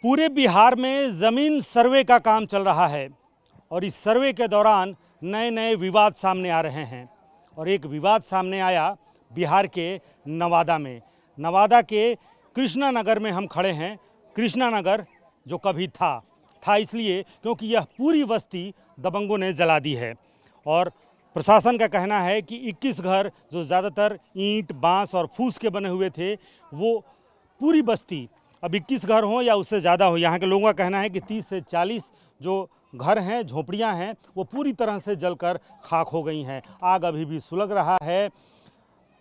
पूरे बिहार में ज़मीन सर्वे का काम चल रहा है और इस सर्वे के दौरान नए नए विवाद सामने आ रहे हैं। और एक विवाद सामने आया बिहार के नवादा में। नवादा के कृष्णा नगर में हम खड़े हैं। कृष्णा नगर जो कभी था इसलिए क्योंकि यह पूरी बस्ती दबंगों ने जला दी है। और प्रशासन का कहना है कि 21 घर जो ज़्यादातर ईंट, बांस और फूस के बने हुए थे, वो पूरी बस्ती, अब 21 घर हों या उससे ज़्यादा हो, यहाँ के लोगों का कहना है कि 30 से 40 जो घर हैं, झोपड़ियाँ हैं, वो पूरी तरह से जलकर खाक हो गई हैं। आग अभी भी सुलग रहा है।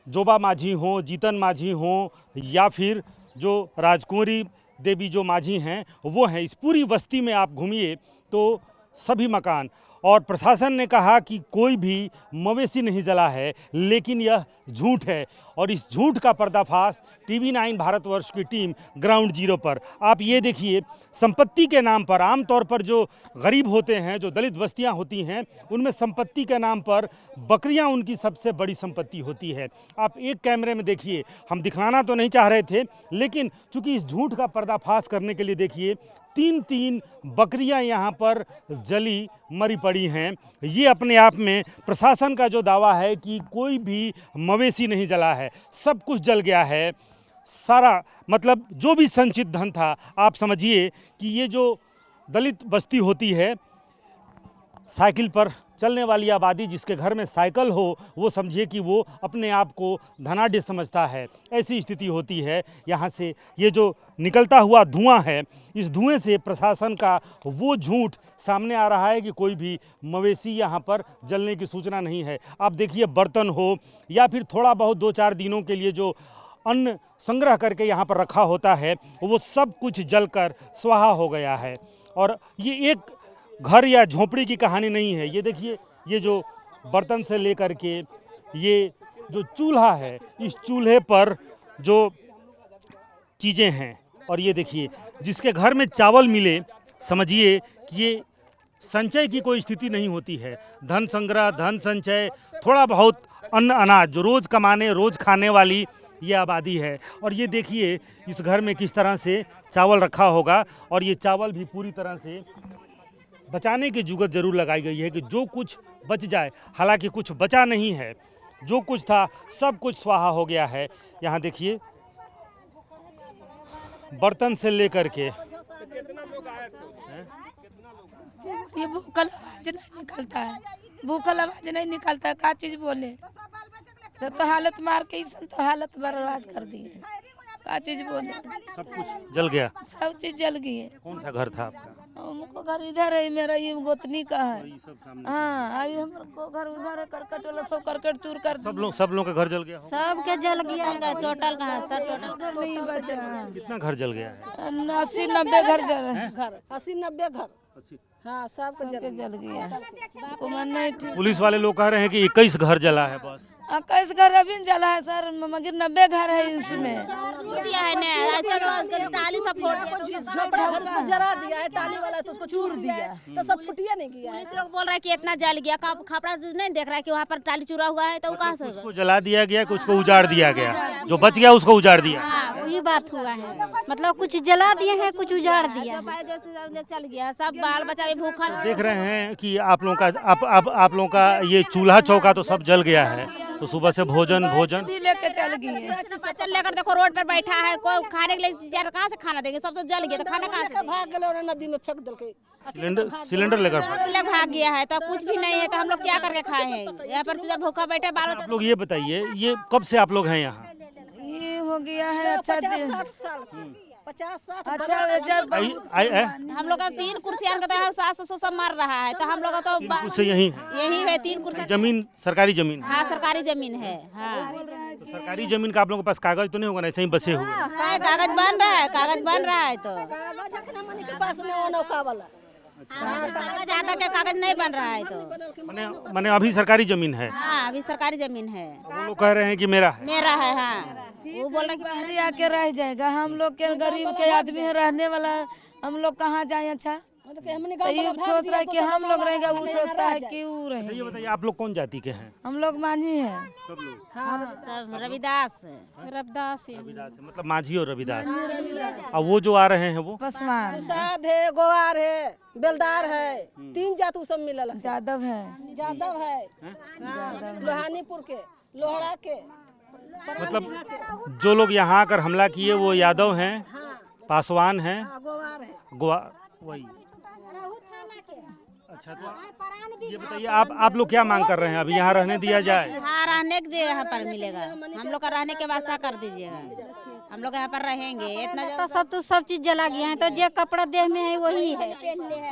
जोबा माझी हों, जीतन माझी हों या फिर जो राजकुंवरी देवी जो माझी हैं वो हैं, इस पूरी बस्ती में आप घूमिए तो सभी मकान। और प्रशासन ने कहा कि कोई भी मवेशी नहीं जला है, लेकिन यह झूठ है। और इस झूठ का पर्दाफाश TV9 भारतवर्ष की टीम ग्राउंड जीरो पर। आप ये देखिए, संपत्ति के नाम पर आमतौर पर जो गरीब होते हैं, जो दलित बस्तियां होती हैं, उनमें संपत्ति के नाम पर बकरियां उनकी सबसे बड़ी संपत्ति होती है। आप एक कैमरे में देखिए, हम दिखाना तो नहीं चाह रहे थे, लेकिन चूंकि इस झूठ का पर्दाफाश करने के लिए देखिए, 3-3 बकरियां यहाँ पर जली मरी पड़ी हैं। ये अपने आप में प्रशासन का जो दावा है कि कोई भी मवेशी नहीं जला है, सब कुछ जल गया है। सारा मतलब जो भी संचित धन था, आप समझिए कि ये जो दलित बस्ती होती है, साइकिल पर चलने वाली आबादी, जिसके घर में साइकिल हो, वो समझिए कि वो अपने आप को धनाढ्य समझता है। ऐसी स्थिति होती है। यहाँ से ये जो निकलता हुआ धुआं है, इस धुएं से प्रशासन का वो झूठ सामने आ रहा है कि कोई भी मवेशी यहाँ पर जलने की सूचना नहीं है। आप देखिए, बर्तन हो या फिर थोड़ा बहुत 2-4 दिनों के लिए जो अन्न संग्रह करके यहाँ पर रखा होता है, वो सब कुछ जलकर स्वाहा हो गया है। और ये एक घर या झोपड़ी की कहानी नहीं है। ये देखिए, ये जो बर्तन से लेकर के ये जो चूल्हा है, इस चूल्हे पर जो चीज़ें हैं, और ये देखिए, जिसके घर में चावल मिले, समझिए कि ये संचय की कोई स्थिति नहीं होती है। धन संग्रह, धन संचय, थोड़ा बहुत अन्न अनाज जो रोज़ कमाने, रोज़ खाने वाली ये आबादी है। और ये देखिए, इस घर में किस तरह से चावल रखा होगा, और ये चावल भी पूरी तरह से बचाने की जुगत जरूर लगाई गई है कि जो कुछ बच जाए। हालांकि कुछ बचा नहीं है, जो कुछ था सब कुछ स्वाहा हो गया है। यहाँ देखिए, बर्तन से लेकर के ये भूखल आवाज नहीं निकलता है, भूखल आवाज नहीं निकलता है, का चीज बोले। सब तो हालत मार के तो हालत बर्बाद कर दी है, का चीज बोले। सब कुछ जल गया, सब चीज जल गई है। कौन सा घर था आपका? हमको घर इधर है, मेरा ये गोतनी का है। हाँ, अभी हमको घर उधर है, करकट वाला सब करकट चूर कर। सब लोग का घर जल गया? सब के जल गया। टोटल कहाँ सर, टोटल नहीं बचा। कितना घर जल गया है? 80-90 घर जल, घर 80-90 घर। 80। हाँ, सब जल गया। को मन नहीं ठीक। पुलिस वाले लोग कह रहे हैं कि 21 घर जला है बस। 21 घर अभी जला है सर, मगर 90 घर है उसमें। दिया है ना, ऐसा तो टाली सब फोड़ दिया, झोपड़ा घर उसको जला दिया है, टाली वाला तो उसको चूर दिया, तो सब फुटिया नहीं किया है। पुलिस लोग बोल रहा है कि इतना जल गया, खपड़ा नहीं देख रहा है कि वहाँ पर टाली चूरा हुआ है, तो कहाँ से उसको जला दिया गया, कुछ को उजाड़ दिया गया, जो बच गया उसको उजाड़ दिया। वही बात हुआ है, मतलब कुछ जला दिए हैं, कुछ उजाड़ दिया। चल गया, सब बाल बच्चा भी भूखा। देख रहे हैं कि आप लोगों का ये चूल्हा चौका तो सब जल गया है। तो सुबह से भोजन भी लेके चल गई है। बच्चन लेकर देखो रोड पर बैठा है, कोई खाने के लिए कहाँ से खाना देंगे, सब तो जल गया, तो खाना कहाँ से? भाग गए, नदी में फेंक दिलके। सिलेंडर लेकर लोग भाग गया है, तो कुछ भी नहीं है, तो हम लोग क्या करके खाए हैं? यहाँ पर भूखा बैठे बाल बच्चा। आप लोग ये बताइए, ये कब से आप लोग हैं यहाँ? ये हो गया है अच्छा 50-60 साल से। 50-60। अच्छा, जब हम लोग का 3 कुर्सियां का तो सास ससुर सब मर रहा है, तो हम लोग का तो से यही है 3 कुर्सी। जमीन सरकारी जमीन? हाँ, सरकारी जमीन है। हाँ, तो सरकारी जमीन का आप लोगों के पास कागज तो नहीं होगा ना, ऐसे ही बसे हुए? कागज बन रहा है, कागज बन रहा है, तो कागज के पास में वो नौका वाला कागज आता के कागज नहीं बन रहा है, तो मैंने अभी सरकारी जमीन है? हाँ, अभी सरकारी जमीन है। वो लोग कह रहे हैं कि मेरा है। हाँ, वो बोल रहे कि बाहरी आके रह जाएगा। हम लोग के गरीब के आदमी है, रहने वाला, हम लोग कहाँ जाए? अच्छा, तो ये सोच रहा है कि हम लोग रहेंगे, वो सोचता है कि वो अच्छा, रहे। ये बताइए आप लोग कौन जाति के हैं? हम लोग मांझी हैं। सब लोग सब रविदास रविदास है, मतलब माझी और रविदास। और वो जो आ रहे हैं वो पसवान प्रसाद है, गोवार है, बेलदार है, 3 जात सब मिलल है। यादव है। जादव है, हाँ, लोहानीपुर के, लोहड़ा के, मतलब जो लोग यहाँ आकर हमला किए वो यादव हैं, पासवान हैं, गोवार है। गोवा वही। अच्छा, तो ये बताइए आप लोग क्या मांग कर रहे हैं? अभी यहाँ रहने दिया जाए? हाँ, रहने के यहाँ पर मिलेगा, हम लोग का रहने के वास्ता कर दीजिएगा, हम लोग यहाँ पर रहेंगे। इतना तो सब चीज जला गया है, तो जो कपड़ा देह में है वही है,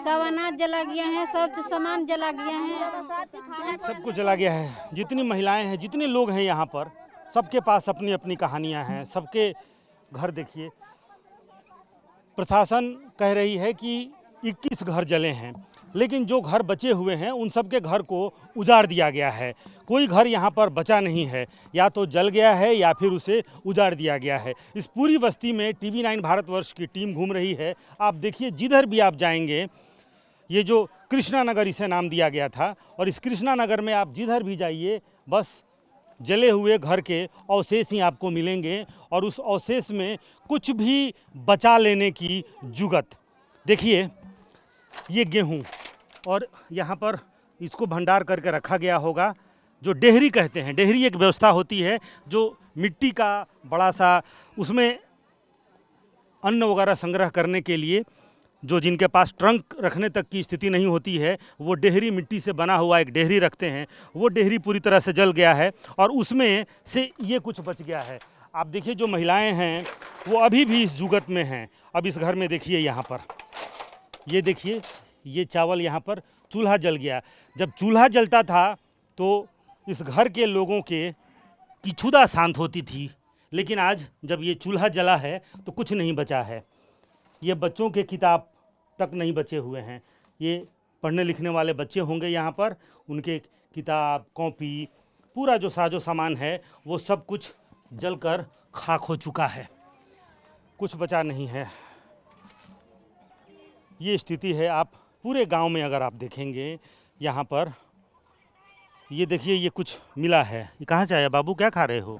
सब अनाज जला गया है, सब सामान जला गया है, सब कुछ जला गया है। जितनी महिलाएं हैं, जितने लोग हैं यहाँ पर, सबके पास अपनी अपनी कहानियाँ हैं। सबके घर देखिए, प्रशासन कह रही है कि 21 घर जले हैं, लेकिन जो घर बचे हुए हैं उन सब के घर को उजाड़ दिया गया है। कोई घर यहाँ पर बचा नहीं है, या तो जल गया है या फिर उसे उजाड़ दिया गया है। इस पूरी बस्ती में TV9 भारतवर्ष की टीम घूम रही है। आप देखिए, जिधर भी आप जाएंगे, ये जो कृष्णा नगर इसे नाम दिया गया था, और इस कृष्णा नगर में आप जिधर भी जाइए बस जले हुए घर के अवशेष ही आपको मिलेंगे, और उस अवशेष में कुछ भी बचा लेने की जुगत। देखिए, ये गेहूं, और यहाँ पर इसको भंडार करके रखा गया होगा, जो डेहरी कहते हैं। डेहरी एक व्यवस्था होती है जो मिट्टी का बड़ा सा, उसमें अन्न वगैरह संग्रह करने के लिए, जो जिनके पास ट्रंक रखने तक की स्थिति नहीं होती है, वो डेहरी, मिट्टी से बना हुआ एक डेहरी रखते हैं। वो डेहरी पूरी तरह से जल गया है और उसमें से ये कुछ बच गया है। आप देखिए, जो महिलाएं हैं वो अभी भी इस जुगत में हैं। अब इस घर में देखिए, यहाँ पर ये देखिए, ये चावल, यहाँ पर चूल्हा जल गया। जब चूल्हा जलता था तो इस घर के लोगों के की क्षुधा शांत होती थी, लेकिन आज जब ये चूल्हा जला है तो कुछ नहीं बचा है। ये बच्चों के किताब तक नहीं बचे हुए हैं। ये पढ़ने लिखने वाले बच्चे होंगे यहाँ पर, उनके किताब, कॉपी, पूरा जो साजो सामान है वो सब कुछ जलकर खाक हो चुका है, कुछ बचा नहीं है। ये स्थिति है। आप पूरे गांव में अगर आप देखेंगे, यहाँ पर ये देखिए, ये कुछ मिला है। ये कहाँ से आया बाबू, क्या खा रहे हो?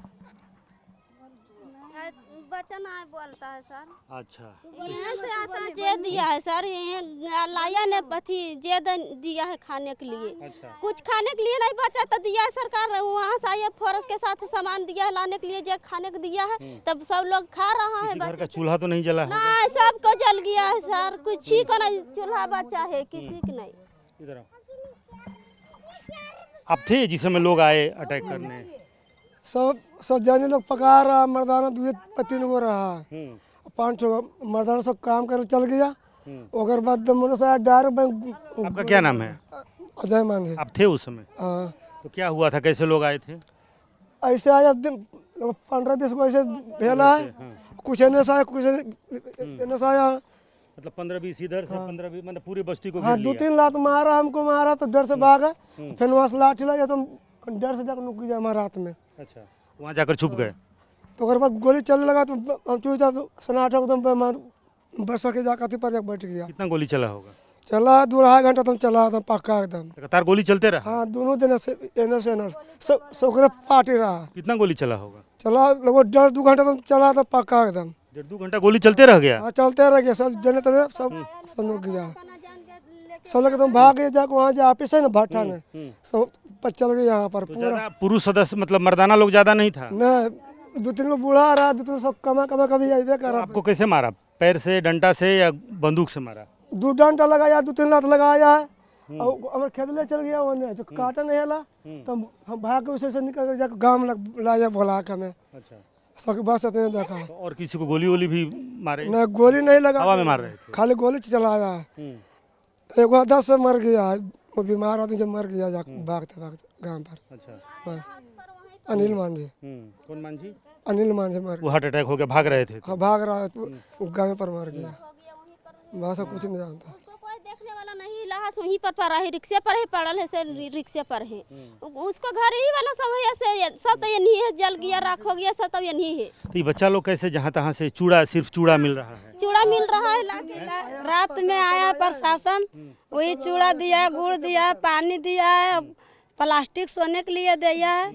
बचन आए बोलता है सर। अच्छा, यहाँ से आता है, जे दिया है सर, यहाँ लाया ने पथी जे दिया है खाने के लिए। अच्छा। कुछ खाने के लिए नहीं बचा तो दिया है सरकार, वहाँ से आया फोरस के साथ सामान दिया है लाने के लिए, जे खाने को दिया है, तब सब लोग खा रहा है। किसी घर का चूल्हा तो नहीं जला है? नहीं, सबको जल गया है सर, कुछ ही का नहीं चूल्हा बचा है, किसी का नहीं। इधर आओ। आप थे जिस समय लोग आए अटैक करने? सब जाने लोग पका रहा, मर्दाना 2-3 गो रहा, 5-6 मर्दाना सब काम कर चल गया। ओकर बाद आपका क्या नाम है? अजय मांझी। आप थे उस समय? हाँ। तो क्या हुआ था, कैसे लोग आए थे? ऐसे आया 15-20 को ऐसे भेला है, कुछ एने से आया, कुछ एने से आया। मतलब 15-20 इधर से, 15-20 मतलब पूरी बस्ती को हाँ, घेर लिया। 2-3 लात मारा, हमको मारा तो डर से भागा, फिर वहाँ से लाठी लगा तो डर से जाकर नुक गया हमारे हाथ में। अच्छा, वहाँ जाकर छुप गए? तो अगर बाद गोली चलने लगा तो हम चुपचाप सन्नाटा एकदम बस के जाकर पर बैठ गया। कितना गोली चला होगा? चला 2-2.5 घंटा तुम चला था पक्का एकदम। लगातार गोली चलते रहा? हाँ, दोनों दिन से एने से एने सब सोकरे पार्टी रहा। कितना गोली चला होगा? चला लगभग 1.5-2 घंटा तुम चला था पक्का एकदम। 1.5-2 घंटा गोली चलते रह गया? हाँ, चलते रह गया, सब जने तने सब सनुक गया, सब लोग एकदम भाग गए। जाकर वहाँ जो ऑफिस है ना भट्टा में, सब चल गए यहाँ पर तो पूरा। ज़्यादा पुरुष सदस्य, मतलब मर्दाना लोग ज़्यादा नहीं था? न 2-3 को बूढ़ा रहा, 2-3 सब कमा कभी अबे करा। आपको कैसे मारा? पैर से, डंडा से या बंदूक से मारा? 2 डंडा लगाया, 2-3 लात लगाया है, और हमारे खेत ले चल गया वो जो काटा नहीं हला, तो हम भाग के उसे से निकल कर जाकर गाँव में लाया बोला के हमें। अच्छा, सबके बात से देखा। तो और किसी को गोली वोली भी मारे? न गोली नहीं लगा, हवा में मार रहे थे? खाली गोली चलाया है। एक 10 से मर गया है, वो बीमार आदमी जब मर गया जाकर भागते भागते गाँव पर। अच्छा, बस अनिल मांझी। कौन मांझी? अनिल मांझी मर वो हार्ट अटैक हो गया, भाग रहे थे? हाँ, भाग रहा है, गाँव पर मर गया। बस कुछ नहीं जानता। उसको कोई देखने वाला नहीं रहा पास वहीं पर पड़ा है, रिक्शे पर ही पड़ल है, से रिक्शे पर है। उसको घर ही वाला सब है, से सब तो यही है, जल गया, राख हो गया, सब तो यही है। तो ये बच्चा लोग कैसे जहाँ तहाँ से चूड़ा, सिर्फ चूड़ा मिल रहा है? चूड़ा मिल रहा है लाके। रात में आया प्रशासन, वही चूड़ा दिया, गुड़ दिया, पानी दिया है, प्लास्टिक सोने के लिए दिया है,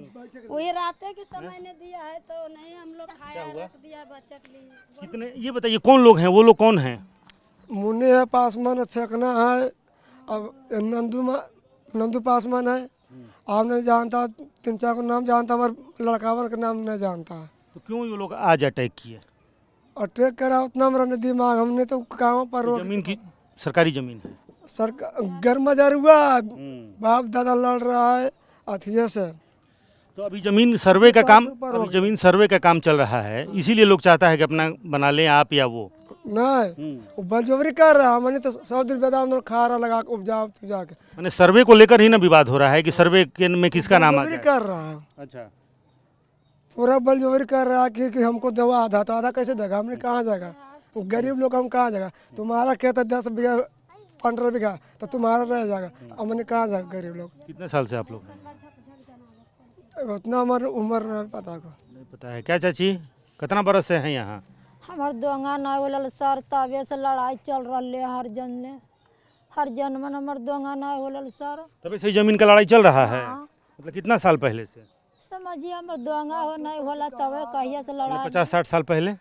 वही रात के समय ने दिया है, तो नहीं हम लोग खाया, रख दिया बच्चे के लिए। कितने, ये बताइए कौन लोग हैं, वो लोग कौन हैं? मुन्ने है, पासवान है, फेंकना है, अब नंदू पासवान है। आप नहीं जानता, 3-4 को नाम जानता, हमारे लड़कावन का नाम नहीं जानता। तो क्यों ये लोग आज अटैक किए? अटैक करा उतना मेरा दिमाग, हमने तो काम पर रोक, जमीन की सरकारी जमीन है। सरकार गर्म जार हुआ, बाप दादा लड़ रहा है अथिये से। तो अभी जमीन सर्वे का काम, अभी जमीन सर्वे का काम चल रहा है, इसीलिए लोग चाहता है कि अपना बना लें आप या वो। नहीं, वो बलजबरी कर रहा, मैंने तो 100 दिन बेदाम खा रहा लगा के उपजा के। मैंने सर्वे को लेकर ही ना विवाद हो रहा है कि सर्वे के में किसका नाम आ बलजबरी जाए। कर रहा है, अच्छा, पूरा बलजबरी कर रहा है कि हमको दवा आधा, तो आधा कैसे देगा? हमने कहाँ जाएगा? गरीब लोग हम कहाँ जाएगा? तुम्हारा खेत है 10 बीघा 15 बीघा, तो तुम्हारा रह जाएगा, हमने कहाँ जाएगा? गरीब लोग। कितने साल से आप लोग हैं? उतना हमारे उम्र नहीं पता को। नहीं पता है। क्या चाची, कितना बरस से हैं यहाँ? हमार दोंगा ना होल सर, तबे से लड़ाई चल रही है हर जन में हमार दोंगा ना होल सर। तभी से जमीन का लड़ाई चल रहा है? मतलब कितना साल पहले से? समझिए हमार दोंगा हो नहीं होला, तबे कहिए से लड़ाई। 50-60 साल पहले?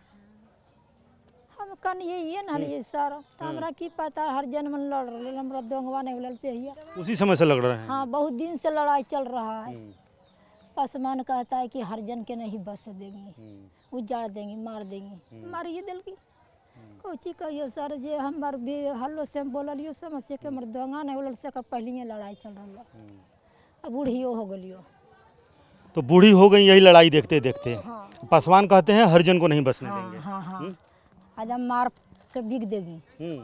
हम कनिए ये ना लिए सर, तो हमरा की पता, हर जन में लड़ रहे, हमारा दोंगवा नहीं होल ते। उसी समय से लड़ रहे हैं? हाँ, बहुत दिन से लड़ाई चल रहा है। पासवान कहता है कि हरिजन के नहीं बस देंगे, उजाड़ देंगे, मार देंगे, मारिए दिल की कोची कहियो सर, जे हमार भी हल्लो से बोलियो समस्या के हमर दोंगा नहीं होल से पहले लड़ाई चल रहा, अब बूढ़ियो हो गलियो। तो बूढ़ी हो गई यही लड़ाई देखते देखते। हाँ। पासवान कहते हैं हरिजन को नहीं बसने देंगे। हाँ हाँ, आदम मार के बिक देगी।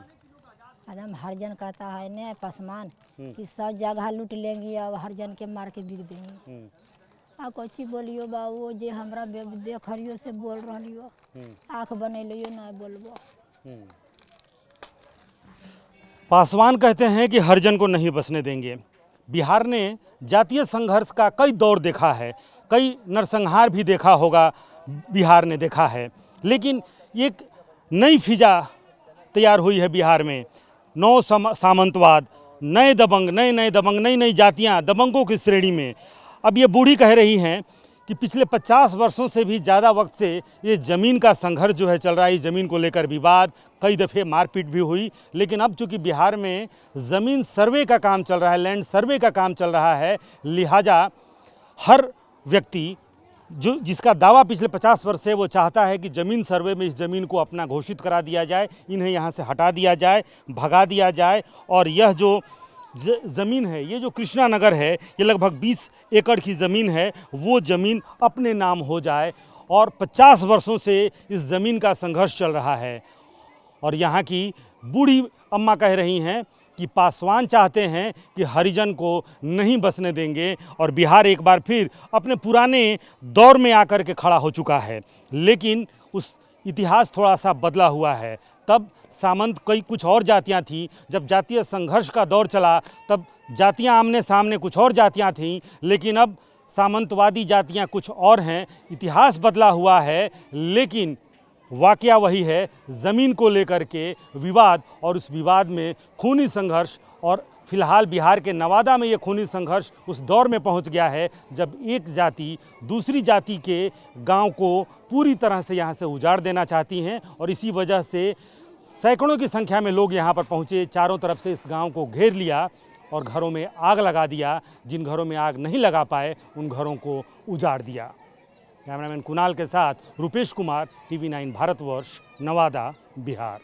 आदम हरिजन कहता है ने पासवान कि सब जगह लूट लेंगी, अब हरिजन के मार के बिक देंगे। आ कोची बोलियो बाबू, जे हमरा देख हरियो से बोल रहियो, आँख बनैलियो ना बोलबो। पासवान कहते हैं कि हरिजन को नहीं बसने देंगे। बिहार ने जातीय संघर्ष का कई दौर देखा है, कई नरसंहार भी देखा होगा, बिहार ने देखा है, लेकिन एक नई फिजा तैयार हुई है बिहार में। नौ सामंतवाद, नए दबंग, नई नई जातियां दबंगों की श्रेणी में। अब ये बूढ़ी कह रही हैं कि पिछले 50 वर्षों से भी ज़्यादा वक्त से ये ज़मीन का संघर्ष जो है चल रहा है, इस ज़मीन को लेकर विवाद, कई दफ़े मारपीट भी हुई, लेकिन अब चूँकि बिहार में ज़मीन सर्वे का काम चल रहा है, लैंड सर्वे का काम चल रहा है, लिहाजा हर व्यक्ति जो जिसका दावा पिछले 50 वर्ष से, वो चाहता है कि ज़मीन सर्वे में इस ज़मीन को अपना घोषित करा दिया जाए, इन्हें यहाँ से हटा दिया जाए, भगा दिया जाए, और यह जो ज़मीन है, ये जो कृष्णा नगर है, ये लगभग 20 एकड़ की ज़मीन है, वो ज़मीन अपने नाम हो जाए। और 50 वर्षों से इस ज़मीन का संघर्ष चल रहा है। और यहाँ की बूढ़ी अम्मा कह रही हैं कि पासवान चाहते हैं कि हरिजन को नहीं बसने देंगे, और बिहार एक बार फिर अपने पुराने दौर में आकर के खड़ा हो चुका है। लेकिन उस इतिहास थोड़ा सा बदला हुआ है। तब सामंत कई कुछ और जातियां थीं, जब जातीय संघर्ष का दौर चला तब जातियां आमने सामने कुछ और जातियां थीं, लेकिन अब सामंतवादी जातियां कुछ और हैं। इतिहास बदला हुआ है, लेकिन वाकया वही है, ज़मीन को लेकर के विवाद, और उस विवाद में खूनी संघर्ष। और फिलहाल बिहार के नवादा में ये खूनी संघर्ष उस दौर में पहुंच गया है जब एक जाति दूसरी जाति के गांव को पूरी तरह से यहाँ से उजाड़ देना चाहती हैं, और इसी वजह से सैकड़ों की संख्या में लोग यहाँ पर पहुँचे, चारों तरफ से इस गांव को घेर लिया और घरों में आग लगा दिया। जिन घरों में आग नहीं लगा पाए उन घरों को उजाड़ दिया। कैमरामैन कुणाल के साथ रुपेश कुमार, TV9 भारतवर्ष, नवादा, बिहार।